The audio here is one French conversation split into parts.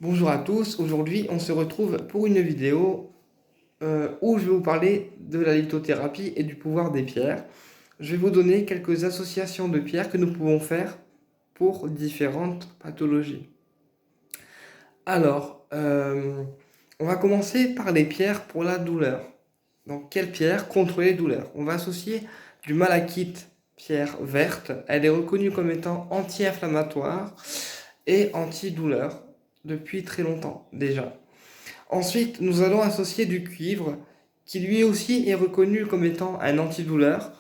Bonjour à tous, aujourd'hui on se retrouve pour une vidéo où je vais vous parler de la lithothérapie et du pouvoir des pierres. Je vais vous donner quelques associations de pierres que nous pouvons faire pour différentes pathologies. Alors, on va commencer par les pierres pour la douleur. Donc, quelle pierre contre les douleurs? On va associer du malachite, pierre verte. Elle est reconnue comme étant anti-inflammatoire et antidouleur depuis très longtemps déjà. Ensuite, nous allons associer du cuivre, qui lui aussi est reconnu comme étant un antidouleur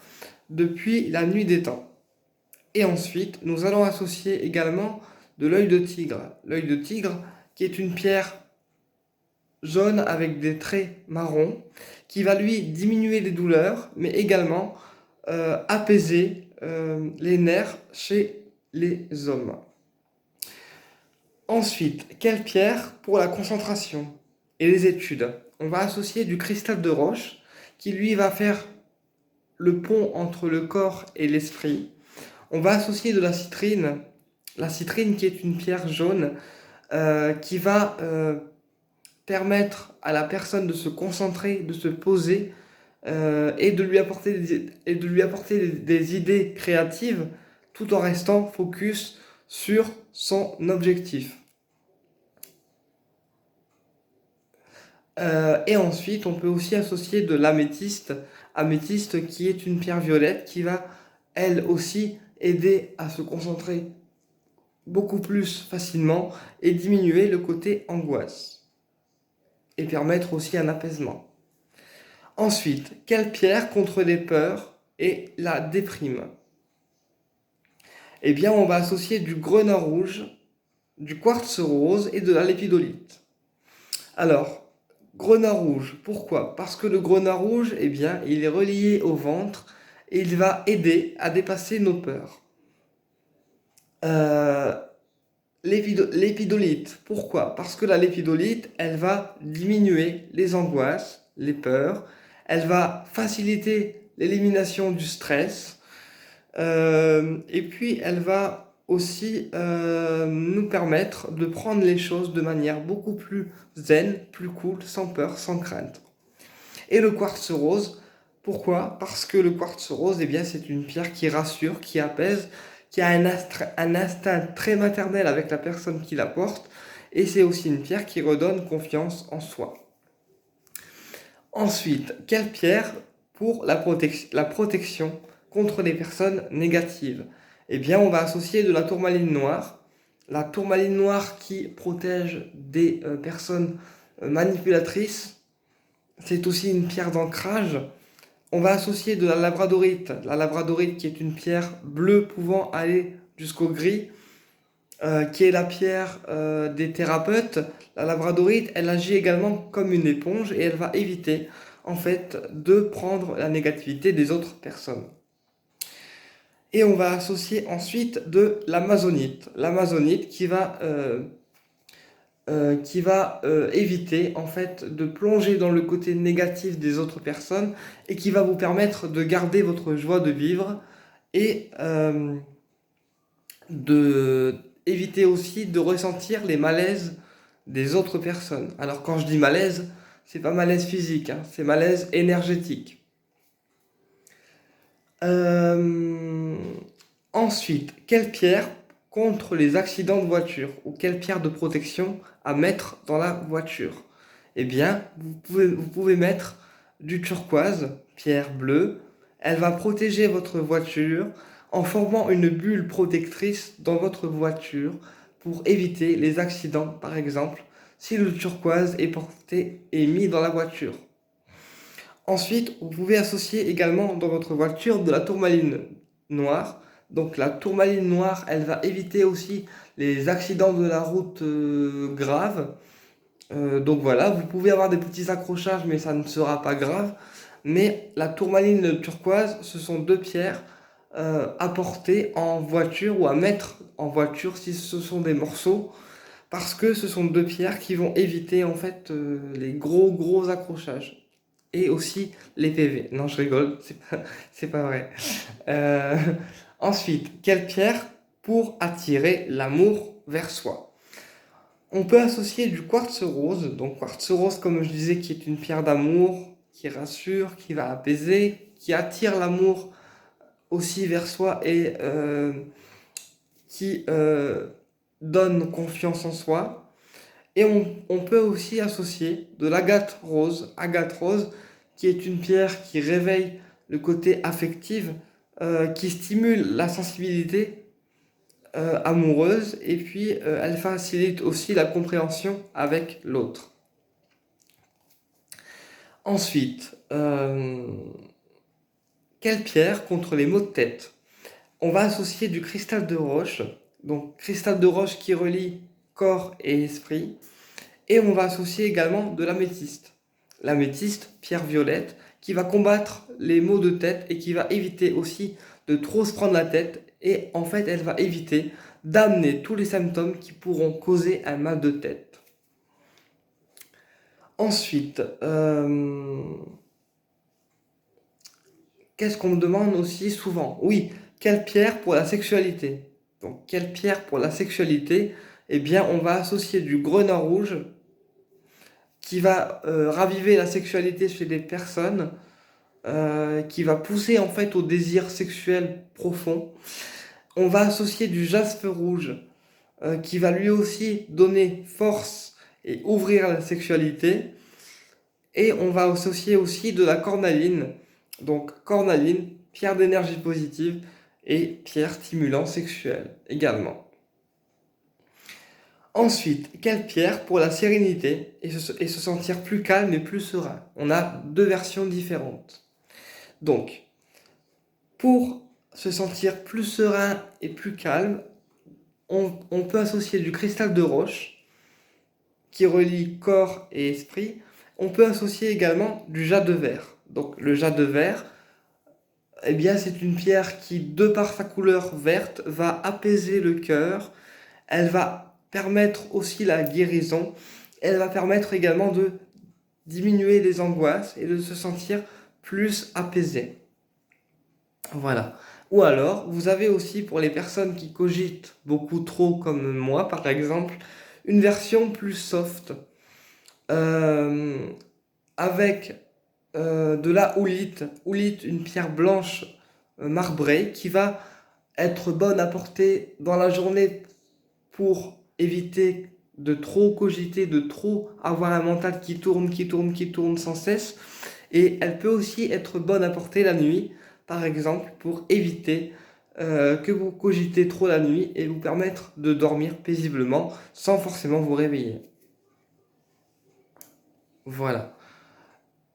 depuis la nuit des temps. Et ensuite, nous allons associer également de l'œil de tigre. L'œil de tigre, qui est une pierre jaune avec des traits marrons, qui va lui diminuer les douleurs, mais également apaiser les nerfs chez les hommes. Ensuite, quelle pierre pour la concentration et les études? On va associer du cristal de roche qui lui va faire le pont entre le corps et l'esprit. On va associer de la citrine qui est une pierre jaune qui va permettre à la personne de se concentrer, de se poser et de lui apporter des idées créatives tout en restant focus sur son objectif. Et ensuite, on peut aussi associer de l'améthyste, améthyste qui est une pierre violette qui va, elle aussi, aider à se concentrer beaucoup plus facilement et diminuer le côté angoisse et permettre aussi un apaisement. Ensuite, quelle pierre contre les peurs et la déprime? Eh bien, on va associer du grenat rouge, du quartz rose et de la lépidolite. Alors, grenat rouge, pourquoi? Parce que le grenat rouge, eh bien, il est relié au ventre et il va aider à dépasser nos peurs. L'épidolite, pourquoi? Parce que la lépidolite, elle va diminuer les angoisses, les peurs, elle va faciliter l'élimination du stress, et puis elle va aussi nous permettre de prendre les choses de manière beaucoup plus zen, plus cool, sans peur, sans crainte. Et le quartz rose, pourquoi? Parce que le quartz rose, eh bien, c'est une pierre qui rassure, qui apaise, qui a un instinct très maternel avec la personne qui la porte, et c'est aussi une pierre qui redonne confiance en soi. Ensuite, quelle pierre pour la protection contre les personnes négatives? Eh bien, on va associer de la tourmaline noire. La tourmaline noire qui protège des personnes manipulatrices. C'est aussi une pierre d'ancrage. On va associer de la labradorite. La labradorite qui est une pierre bleue pouvant aller jusqu'au gris, qui est la pierre des thérapeutes. La labradorite, elle agit également comme une éponge et elle va éviter en fait de prendre la négativité des autres personnes. Et on va associer ensuite de l'amazonite. L'amazonite qui va éviter en fait de plonger dans le côté négatif des autres personnes et qui va vous permettre de garder votre joie de vivre et de éviter aussi de ressentir les malaises des autres personnes. Alors quand je dis malaise, c'est pas malaise physique, hein, c'est malaise énergétique. Euh, Ensuite, quelle pierre contre les accidents de voiture ou quelle pierre de protection à mettre dans la voiture? Eh bien, vous pouvez mettre du turquoise, pierre bleue. Elle va protéger votre voiture en formant une bulle protectrice dans votre voiture pour éviter les accidents, par exemple, si le turquoise est porté et mis dans la voiture. Ensuite, vous pouvez associer également dans votre voiture de la tourmaline noire. Donc la tourmaline noire, elle va éviter aussi les accidents de la route graves. Donc voilà, vous pouvez avoir des petits accrochages, mais ça ne sera pas grave. Mais la tourmaline et le turquoise, ce sont deux pierres à porter en voiture ou à mettre en voiture si ce sont des morceaux. Parce que ce sont deux pierres qui vont éviter en fait les gros accrochages et aussi les PV. Non, je rigole, c'est pas vrai. Euh, Ensuite, quelle pierre pour attirer l'amour vers soi? On peut associer du quartz rose, donc quartz rose, comme je disais, qui est une pierre d'amour, qui rassure, qui va apaiser, qui attire l'amour aussi vers soi et qui donne confiance en soi. Et on peut aussi associer de agate rose, qui est une pierre qui réveille le côté affectif, qui stimule la sensibilité amoureuse, et puis elle facilite aussi la compréhension avec l'autre. Ensuite, quelle pierre contre les maux de tête? On va associer du cristal de roche, donc cristal de roche qui relie corps et esprit, et on va associer également de l'améthyste. L'améthyste, pierre violette, qui va combattre les maux de tête et qui va éviter aussi de trop se prendre la tête, et en fait elle va éviter d'amener tous les symptômes qui pourront causer un mal de tête. Ensuite, qu'est-ce qu'on me demande aussi souvent? Oui, quelle pierre pour la sexualité? Donc, quelle pierre pour la sexualité? Eh bien, on va associer du grenat rouge qui va raviver la sexualité chez les personnes, qui va pousser en fait au désir sexuel profond. On va associer du jaspe rouge qui va lui aussi donner force et ouvrir la sexualité. Et on va associer aussi de la cornaline. Donc cornaline, pierre d'énergie positive et pierre stimulant sexuel également. Ensuite, quelle pierre pour la sérénité et se sentir plus calme et plus serein? On a deux versions différentes. Donc, pour se sentir plus serein et plus calme, on peut associer du cristal de roche qui relie corps et esprit. On peut associer également du jade de verre. Donc le jade de verre, eh bien, c'est une pierre qui, de par sa couleur verte, va apaiser le cœur. Elle va permettre aussi la guérison. Elle va permettre également de diminuer les angoisses et de se sentir plus apaisé. Voilà. Ou alors, vous avez aussi pour les personnes qui cogitent beaucoup trop, comme moi par exemple, une version plus soft, euh, avec de la oolite, une pierre blanche marbrée qui va être bonne à porter dans la journée pour éviter de trop cogiter, de trop avoir un mental qui tourne sans cesse. Et elle peut aussi être bonne à porter la nuit, par exemple, pour éviter que vous cogitez trop la nuit et vous permettre de dormir paisiblement sans forcément vous réveiller. Voilà.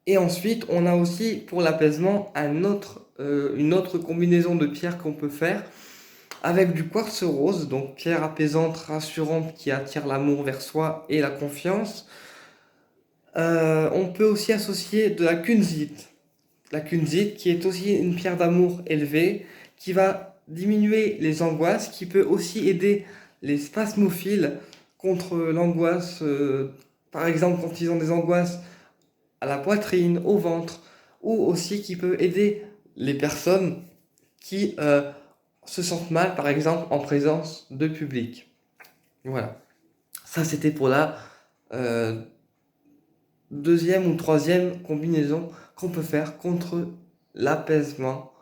Et ensuite, on a aussi pour l'apaisement une autre combinaison de pierres qu'on peut faire avec du quartz rose, donc pierre apaisante, rassurante qui attire l'amour vers soi et la confiance. On peut aussi associer de la kunzite. La kunzite qui est aussi une pierre d'amour élevée qui va diminuer les angoisses, qui peut aussi aider les spasmophiles contre l'angoisse, par exemple quand ils ont des angoisses à la poitrine, au ventre, ou aussi qui peut aider les personnes qui se sentent mal, par exemple, en présence de public. Voilà. Ça, c'était pour la euh, deuxième ou troisième combinaison qu'on peut faire contre l'apaisement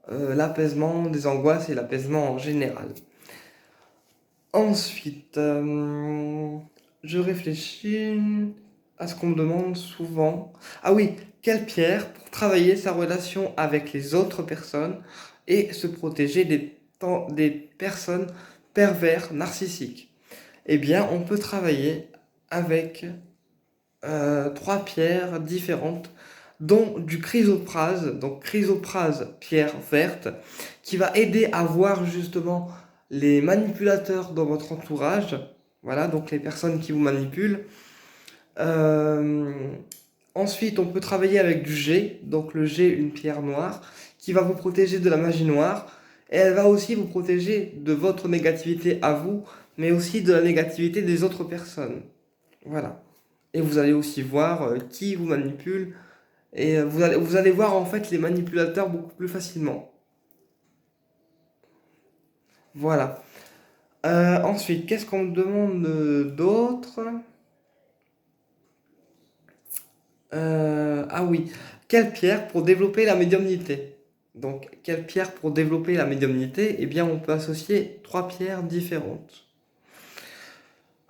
des angoisses et l'apaisement en général. Ensuite, je réfléchis à ce qu'on me demande souvent. Ah oui, quelle pierre pour travailler sa relation avec les autres personnes et se protéger des personnes pervers narcissiques? Eh bien, on peut travailler avec trois pierres différentes, dont du chrysoprase, donc chrysoprase, pierre verte, qui va aider à voir justement les manipulateurs dans votre entourage, voilà, donc les personnes qui vous manipulent. Euh, Ensuite, on peut travailler avec du jet, donc le jet, une pierre noire, qui va vous protéger de la magie noire, et elle va aussi vous protéger de votre négativité à vous, mais aussi de la négativité des autres personnes. Voilà. Et vous allez aussi voir qui vous manipule, et vous allez voir en fait les manipulateurs beaucoup plus facilement. Voilà. Ensuite, qu'est-ce qu'on me demande d'autre? Ah oui, quelle pierre pour développer la médiumnité? Donc, quelle pierre pour développer la médiumnité? Eh bien, on peut associer trois pierres différentes.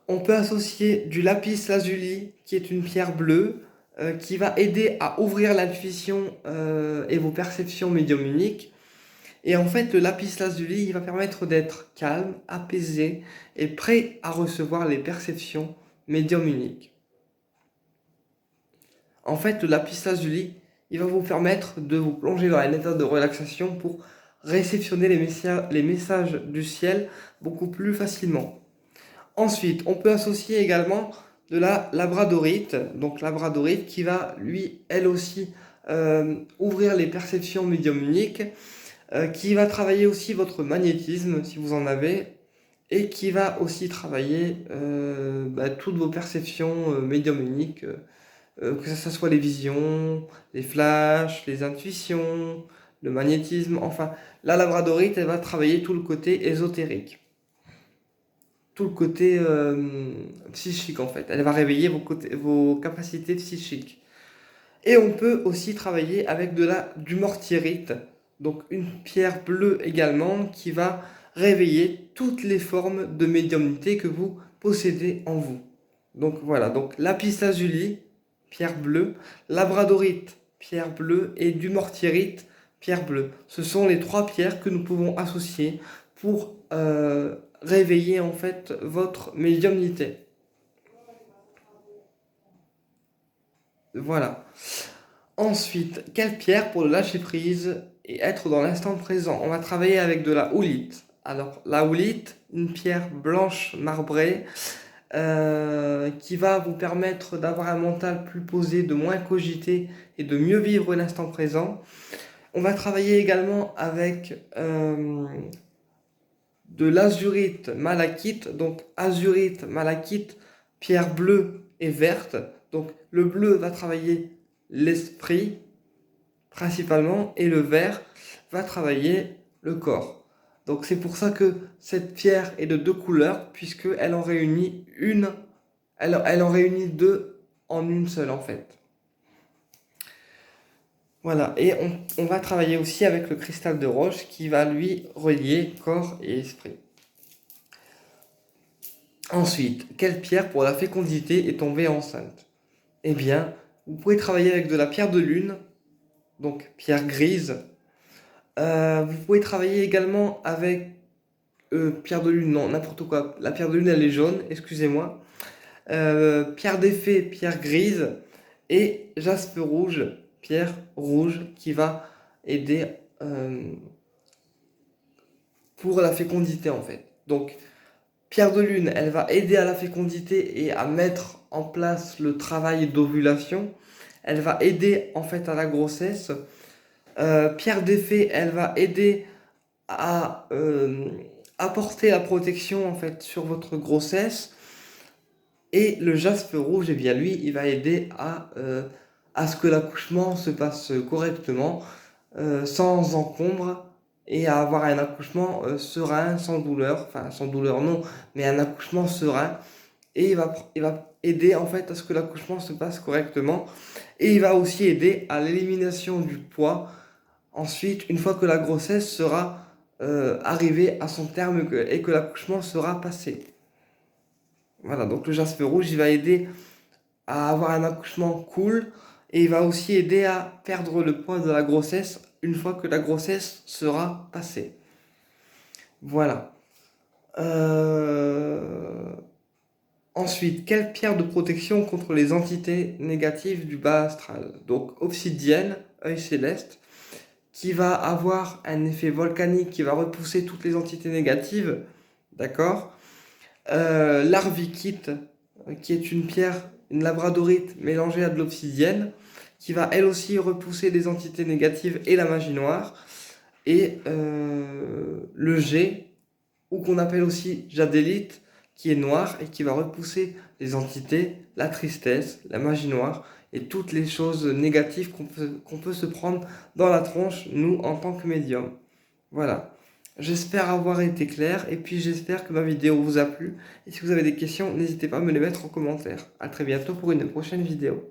On peut associer du lapis lazuli, qui est une pierre bleue, qui va aider à ouvrir l'intuition et vos perceptions médiumniques. Et en fait, le lapis lazuli, il va permettre d'être calme, apaisé et prêt à recevoir les perceptions médiumniques. En fait, le lapis lazuli, il va vous permettre de vous plonger dans un état de relaxation pour réceptionner les messages du ciel beaucoup plus facilement. Ensuite, on peut associer également de la labradorite, donc labradorite qui va, lui, elle aussi, ouvrir les perceptions médiumniques, qui va travailler aussi votre magnétisme, si vous en avez, et qui va aussi travailler toutes vos perceptions médiumniques, que ce soit les visions, les flashs, les intuitions, le magnétisme, enfin, la labradorite, elle va travailler tout le côté ésotérique, tout le côté psychique en fait. Elle va réveiller vos capacités psychiques. Et on peut aussi travailler avec du mortierite, donc une pierre bleue également qui va réveiller toutes les formes de médiumnité que vous possédez en vous. Donc voilà, donc lapis lazuli, pierre bleue, labradorite, pierre bleue et du mortierite, pierre bleue. Ce sont les trois pierres que nous pouvons associer pour réveiller en fait votre médiumnité. Voilà. Ensuite, quelle pierre pour le lâcher prise et être dans l'instant présent? On va travailler avec de la houlite. Alors, la houlite, une pierre blanche marbrée qui va vous permettre d'avoir un mental plus posé, de moins cogiter et de mieux vivre l'instant présent. On va travailler également avec de l'azurite malachite, donc azurite, malachite, pierre bleue et verte. Donc le bleu va travailler l'esprit principalement et le vert va travailler le corps. Donc c'est pour ça que cette pierre est de deux couleurs puisqu'elle en réunit elle en réunit deux en une seule en fait. Voilà, et on va travailler aussi avec le cristal de roche qui va lui relier corps et esprit. Ensuite, quelle pierre pour la fécondité est tombée enceinte? Eh bien, vous pouvez travailler avec de la pierre de lune, donc pierre grise. Vous pouvez travailler également avec pierre de lune, non, n'importe quoi. La pierre de lune, elle est jaune, excusez-moi. Pierre d'effet, pierre grise. Et jaspe rouge, pierre rouge, qui va aider pour la fécondité en fait. Donc, pierre de lune, elle va aider à la fécondité et à mettre en place le travail d'ovulation. Elle va aider en fait à la grossesse. Pierre d'effet, elle va aider à apporter la protection en fait sur votre grossesse. Et le jaspe rouge, eh bien lui, il va aider à ce que l'accouchement se passe correctement, sans encombre, et à avoir un accouchement serein, sans douleur, enfin sans douleur non, mais un accouchement serein. Et il va aider en fait à ce que l'accouchement se passe correctement. Et il va aussi aider à l'élimination du poids. Ensuite, une fois que la grossesse sera arrivée à son terme et que l'accouchement sera passé. Voilà, donc le jaspe rouge, il va aider à avoir un accouchement cool et il va aussi aider à perdre le poids de la grossesse une fois que la grossesse sera passée. Voilà. Ensuite, quelle pierre de protection contre les entités négatives du bas astral? Donc obsidienne, œil céleste, qui va avoir un effet volcanique qui va repousser toutes les entités négatives, d'accord? L'arvikite, qui est une pierre, une labradorite mélangée à de l'obsidienne, qui va elle aussi repousser les entités négatives et la magie noire. Et le jet, ou qu'on appelle aussi jadélite, qui est noir et qui va repousser les entités, la tristesse, la magie noire et toutes les choses négatives qu'on peut se prendre dans la tronche, nous, en tant que médium. Voilà. J'espère avoir été clair et puis j'espère que ma vidéo vous a plu. Et si vous avez des questions, n'hésitez pas à me les mettre en commentaire. À très bientôt pour une prochaine vidéo.